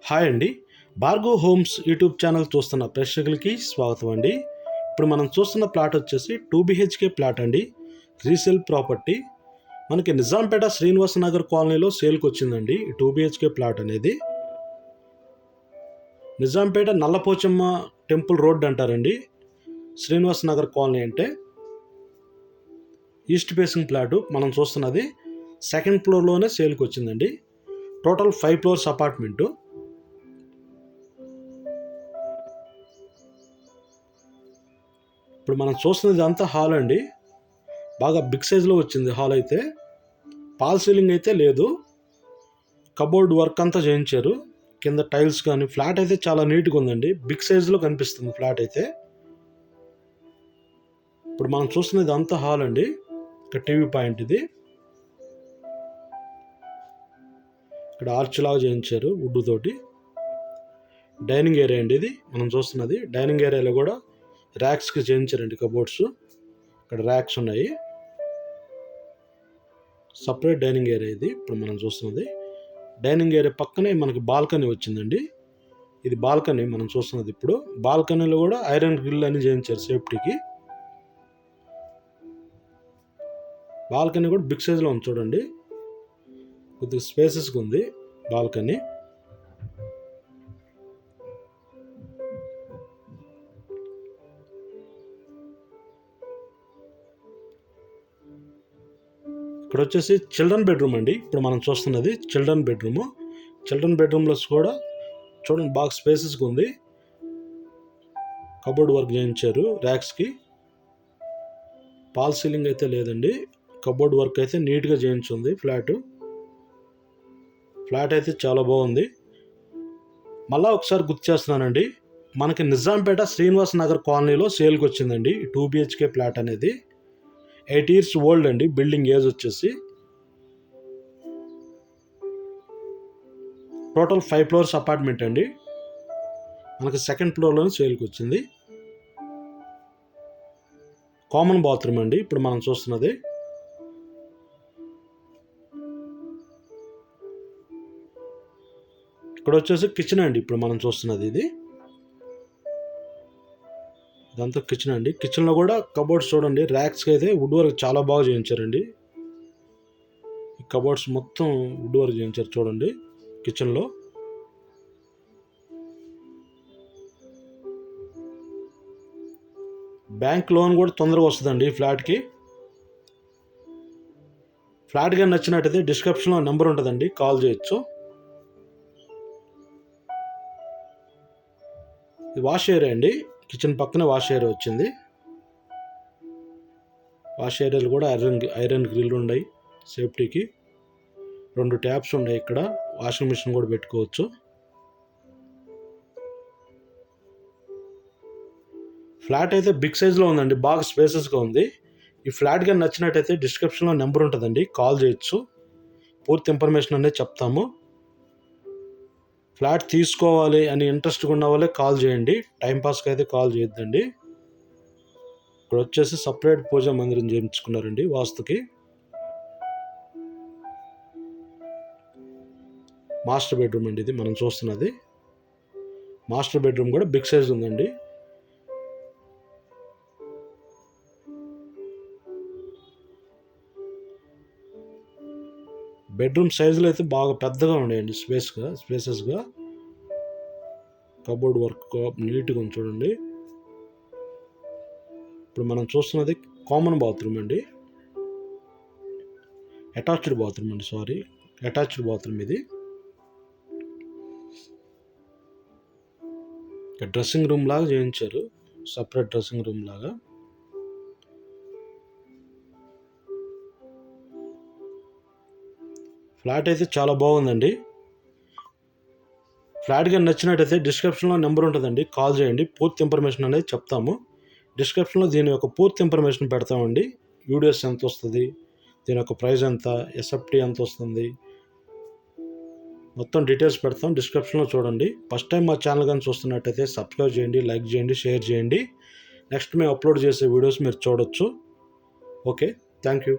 Hi అండి. Bhargav homes YouTube channel చూస్తున్న ప్రేక్షకులకి స్వాగతం అండి. ఇప్పుడు మనం చూస్తున్న ప్లాట్ వచ్చేసి 2 BHK ప్లాట్ అండి. రీసేల్ ప్రాపర్టీ మనకి నిజాంపేట శ్రీనివాస నగర్ కాలనీలో సేల్కి వచ్చిందండి. 2 BHK ప్లాట్ అనేది నిజాంపేట నల్లపోచమ్మ టెంపుల్ రోడ్ అంటారండి. శ్రీనివాస నగర్ కాలనీ అంటే ఈస్ట్ ఫేసింగ్ ప్లాటు మనం చూస్తున్నది సెకండ్ ఫ్లోర్లోనే సేల్కి వచ్చిందండి. Total 5 floors apartment. ఇప్పుడు మనం చూస్తున్నది అంతా హాల్ అండి. బాగా బిగ్ సైజులో వచ్చింది హాల్ అయితే. పాల్ సీలింగ్ అయితే లేదు, కబోర్డ్ వర్క్ అంతా చేయించారు. కింద టైల్స్ కానీ ఫ్లాట్ అయితే చాలా నీట్గా ఉందండి. బిగ్ సైజులో కనిపిస్తుంది ఫ్లాట్ అయితే. ఇప్పుడు మనం చూస్తున్నది అంతా హాల్ అండి. ఇక్కడ టీవీ పాయింట్ ఇది. ఇక్కడ ఆర్చ్ లాగా చేయించారు వుడ్ తోటి. డైనింగ్ ఏరియా అండి ఇది మనం చూస్తున్నది. డైనింగ్ ఏరియాలో కూడా ర్యాక్స్కి చేయించారండి కబోర్డ్స్. ఇక్కడ ర్యాక్స్ ఉన్నాయి. సపరేట్ డైనింగ్ ఏరియా ఇది ఇప్పుడు మనం చూస్తున్నది. డైనింగ్ ఏరియా పక్కనే మనకి బాల్కనీ వచ్చిందండి. ఇది బాల్కనీ మనం చూస్తున్నది. ఇప్పుడు బాల్కనీలో కూడా ఐరన్ గ్రిల్ అని చేయించారు సేఫ్టీకి. బాల్కనీ కూడా బిగ్ సైజ్లో ఉంది చూడండి. కొద్దిగా స్పేసెస్గా ఉంది బాల్కనీ. ఇక్కడ వచ్చేసి చిల్డ్రన్ బెడ్రూమ్ అండి. ఇప్పుడు మనం చూస్తున్నది చిల్డ్రన్ బెడ్రూము. చిల్డ్రన్ బెడ్రూమ్లో కూడా చూడండి బాగా స్పేసెస్గా ఉంది. కబోర్డ్ వర్క్ చేయించారు ర్యాక్స్కి. పాల్ సీలింగ్ అయితే లేదండి. కబోర్డ్ వర్క్ అయితే నీట్గా చేయించుంది ఫ్లాట్ అయితే చాలా బాగుంది. మళ్ళా ఒకసారి గుర్తు చేస్తున్నానండి, మనకి నిజాంపేట శ్రీనివాస నగర్ కాలనీలో సేల్కి వచ్చిందండి 2 BHK ఫ్లాట్ అనేది. 8 years ఓల్డ్ అండి. బిల్డింగ్ ఏజ్ వచ్చేసి టోటల్ 5 ఫ్లోర్స్ అపార్ట్మెంట్ అండి. మనకి సెకండ్ ఫ్లోర్లోనే సేల్కి వచ్చింది. కామన్ బాత్రూమ్ అండి ఇప్పుడు మనం చూస్తున్నది. ఇక్కడ వచ్చేసి కిచెన్ అండి ఇప్పుడు మనం చూస్తున్నది. ఇదంతా కిచెన్ అండి. కిచెన్లో కూడా కబోర్డ్స్ చూడండి, ర్యాక్స్కి అయితే వుడ్ వర్క్ చాలా బాగా చేయించారండి. ఈ కబోర్డ్స్ మొత్తం వుడ్ వర్క్ చేయించారు చూడండి కిచెన్లో. బ్యాంక్ లోన్ కూడా తొందరగా వస్తుందండి ఈ ఫ్లాట్కి. ఫ్లాట్ కానీ నచ్చినట్టయితే డిస్క్రిప్షన్లో నెంబర్ ఉంటుందండి, కాల్ చేయొచ్చు. ఇది వాష్ ఏరియా అండి. కిచెన్ పక్కనే వాష్ ఏరియా వచ్చింది. వాష్ ఏరియాలు కూడా ఐరన్ గ్రిల్ ఉన్నాయి సేఫ్టీకి. 2 ట్యాప్స్ ఉన్నాయి ఇక్కడ. వాషింగ్ మిషన్ కూడా పెట్టుకోవచ్చు. ఫ్లాట్ అయితే బిగ్ సైజ్లో ఉందండి, బాగా స్పేసెస్గా ఉంది. ఈ ఫ్లాట్ కానీ నచ్చినట్టయితే డిస్క్రిప్షన్లో నెంబర్ ఉంటుందండి, కాల్ చేయొచ్చు. పూర్తి ఇన్ఫర్మేషన్ అనేది చెప్తాము. ఫ్లాట్ తీసుకోవాలి అని ఇంట్రెస్ట్గా ఉన్న వాళ్ళే కాల్ చేయండి, టైంపాస్కి అయితే కాల్ చేయొద్దండి. ఇక్కడ వచ్చేసి సపరేట్ పూజా మందిరం చేయించుకున్నారండి వాస్తుకి. మాస్టర్ బెడ్రూమ్ అండి ఇది మనం చూస్తున్నది. మాస్టర్ బెడ్రూమ్ కూడా బిగ్ సైజ్ ఉందండి. బెడ్రూమ్ సైజులు అయితే బాగా పెద్దగా ఉన్నాయండి, స్పేసెస్గా. కబోర్డ్ వర్క్ నీట్గా ఉంది చూడండి. ఇప్పుడు మనం చూస్తున్నది కామన్ బాత్రూమ్ అండి. అటాచ్డ్ బాత్రూమ్ ఇది. డ్రెస్సింగ్ రూమ్ లాగా చేయించారు, సపరేట్ డ్రెస్సింగ్ రూమ్ లాగా. ఫ్లాట్ అయితే చాలా బాగుందండి. ఫ్లాట్ కానీ నచ్చినట్టయితే డిస్క్రిప్షన్లో నెంబర్ ఉంటుందండి, కాల్ చేయండి. పూర్తి ఇన్ఫర్మేషన్ అనేది చెప్తాము. డిస్క్రిప్షన్లో దీని యొక్క పూర్తి ఇన్ఫర్మేషన్ పెడతామండి. వీడియోస్ ఎంత వస్తుంది, దీని యొక్క ప్రైస్ ఎంత, ఎస్ఎఫ్టీ ఎంత వస్తుంది, మొత్తం డీటెయిల్స్ పెడతాం. డిస్క్రిప్షన్లో చూడండి. ఫస్ట్ టైం మా ఛానల్ కానీ చూస్తున్నట్టయితే సబ్స్క్రైబ్ చేయండి, లైక్ చేయండి, షేర్ చేయండి. నెక్స్ట్ మేము అప్లోడ్ చేసే వీడియోస్ మీరు చూడొచ్చు. Okay, thank you.